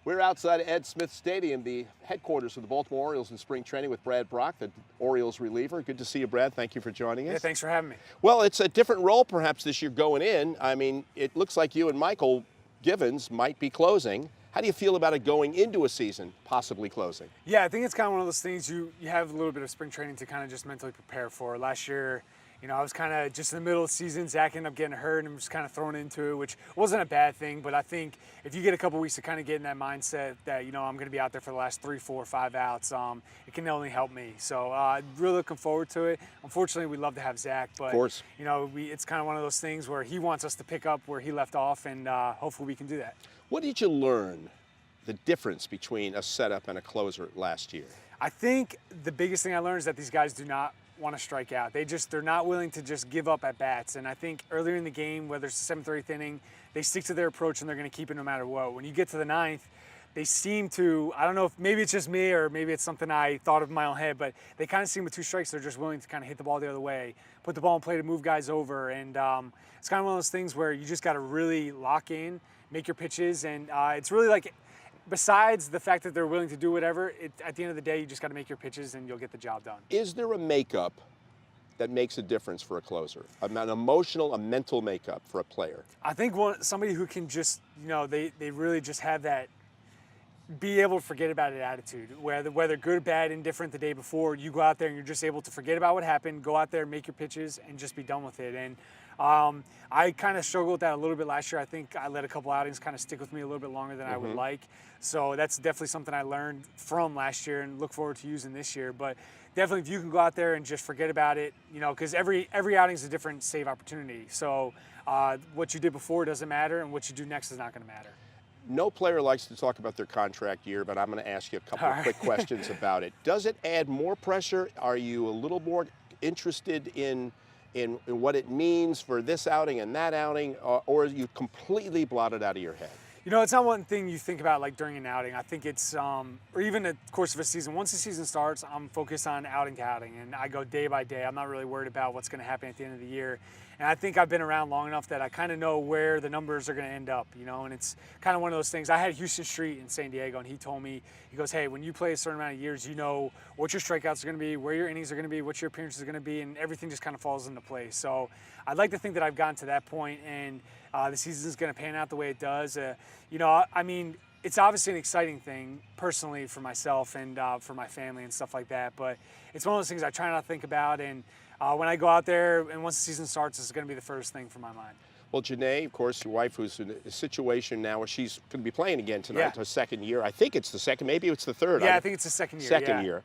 We're outside of Ed Smith Stadium, the headquarters of the Baltimore Orioles in spring training with Brad Brach, the Orioles reliever. Good to see you, Brad. Thank you for joining us. Yeah, thanks for having me. Well, it's a different role perhaps this year going in. I mean, it looks like you and Michael Givens might be closing. How do you feel about it going into a season, possibly closing? Yeah, I think it's kind of one of those things you have a little bit of spring training to kind of just mentally prepare for. Last year, I was kind of just in the middle of the season. Zach ended up getting hurt and was kind of thrown into it, which wasn't a bad thing. But I think if you get a couple weeks to kind of get in that mindset that, I'm going to be out there for the last 3, 4, 5 outs, it can only help me. So really looking forward to it. Unfortunately, we'd love to have Zach, but, of course. It's kind of one of those things where he wants us to pick up where he left off, and hopefully we can do that. What did you learn, the difference between a setup and a closer last year? I think the biggest thing I learned is that these guys do not want to strike out. They're not willing to just give up at bats. And I think earlier in the game, whether it's the 7th or 8th inning, they stick to their approach and they're going to keep it no matter what. When you get to the 9th, they seem to, I don't know if maybe it's just me or maybe it's something I thought of in my own head, but they kind of seem with 2 strikes, they're just willing to kind of hit the ball the other way, put the ball in play to move guys over. And it's kind of one of those things where you just got to really lock in, make your pitches. And it's really like, besides the fact that they're willing to do whatever, at the end of the day, you just got to make your pitches and you'll get the job done. Is there a makeup that makes a difference for a closer? An emotional, a mental makeup for a player? I think somebody who can just, they really just have that, be able to forget about it attitude. Whether good, bad, indifferent the day before, you go out there and you're just able to forget about what happened, go out there, make your pitches, and just be done with it. And I kind of struggled with that a little bit last year. I think I let a couple outings kind of stick with me a little bit longer than I would like. So that's definitely something I learned from last year and look forward to using this year. But definitely if you can go out there and just forget about it, because every outing is a different save opportunity. So what you did before doesn't matter, and what you do next is not going to matter. No player likes to talk about their contract year, but I'm going to ask you a couple of quick questions about it. Does it add more pressure? Are you a little more interested in what it means for this outing and that outing, or are you completely blotted out of your head? It's not one thing you think about like during an outing. I think it's, or even the course of a season. Once the season starts, I'm focused on outing to outing, and I go day by day. I'm not really worried about what's going to happen at the end of the year. And I think I've been around long enough that I kind of know where the numbers are going to end up, and it's kind of one of those things. I had Houston Street in San Diego, and he told me, he goes, hey, when you play a certain amount of years, you know what your strikeouts are going to be, where your innings are going to be, what your appearances are going to be, and everything just kind of falls into place. So I'd like to think that I've gotten to that point, and the season is going to pan out the way it does. I mean, it's obviously an exciting thing personally for myself and for my family and stuff like that, but it's one of those things I try not to think about, and when I go out there and once the season starts, it's going to be the first thing for my mind. Well, Janae, of course, your wife, who's in a situation now where she's going to be playing again tonight, her second year. I think it's the second, maybe it's the third. Yeah, I think it's the second year. Second year.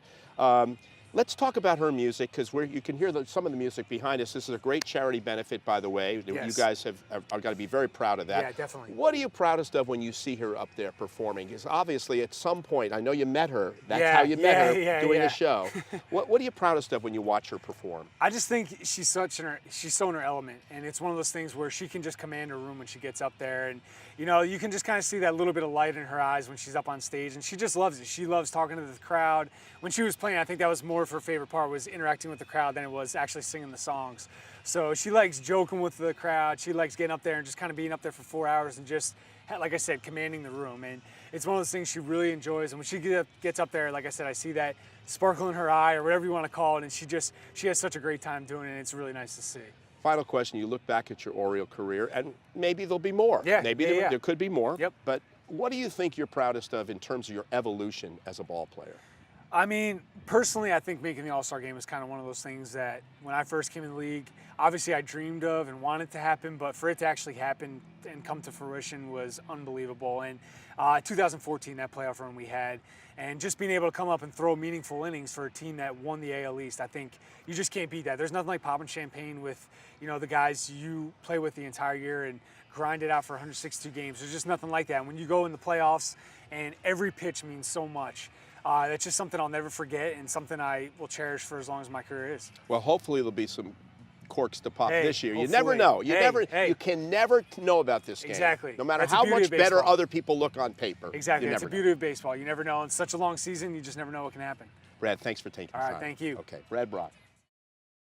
Let's talk about her music, because you can hear some of the music behind us. This is a great charity benefit, by the way. Yes. You guys are going to be very proud of that. Yeah, definitely. What are you proudest of when you see her up there performing? Because obviously at some point, I know you met her. That's how you met her, doing a show. What are you proudest of when you watch her perform? I just think she's so in her element, and it's one of those things where she can just command her room when she gets up there, and you can just kind of see that little bit of light in her eyes when she's up on stage, and she just loves it. She loves talking to the crowd. When she was playing, I think that was more of her favorite part, was interacting with the crowd than it was actually singing the songs. So she likes joking with the crowd. She likes getting up there and just kind of being up there for 4 hours and just, like I said, commanding the room. And it's one of those things she really enjoys. And when she gets up there, like I said, I see that sparkle in her eye, or whatever you want to call it, and she has such a great time doing it, and it's really nice to see. Final question, you look back at your Oriole career, and maybe there'll be more. Yeah, maybe there could be more. Yep. But what do you think you're proudest of in terms of your evolution as a ball player? I mean, personally, I think making the All-Star game is kind of one of those things that when I first came in the league, obviously I dreamed of and wanted to happen, but for it to actually happen and come to fruition was unbelievable. And 2014, that playoff run we had, and just being able to come up and throw meaningful innings for a team that won the AL East, I think you just can't beat that. There's nothing like popping champagne with, the guys you play with the entire year and grind it out for 162 games. There's just nothing like that. And when you go in the playoffs and every pitch means so much, that's just something I'll never forget, and something I will cherish for as long as my career is. Well, hopefully there'll be some corks to pop this year. Hopefully. You never know. You can never know about this game. Exactly. No matter how much better other people look on paper. Exactly. It's the beauty of baseball. You never know. In such a long season, you just never know what can happen. Brad, thanks for taking the time. All right, thank you. Okay, Brad Brach.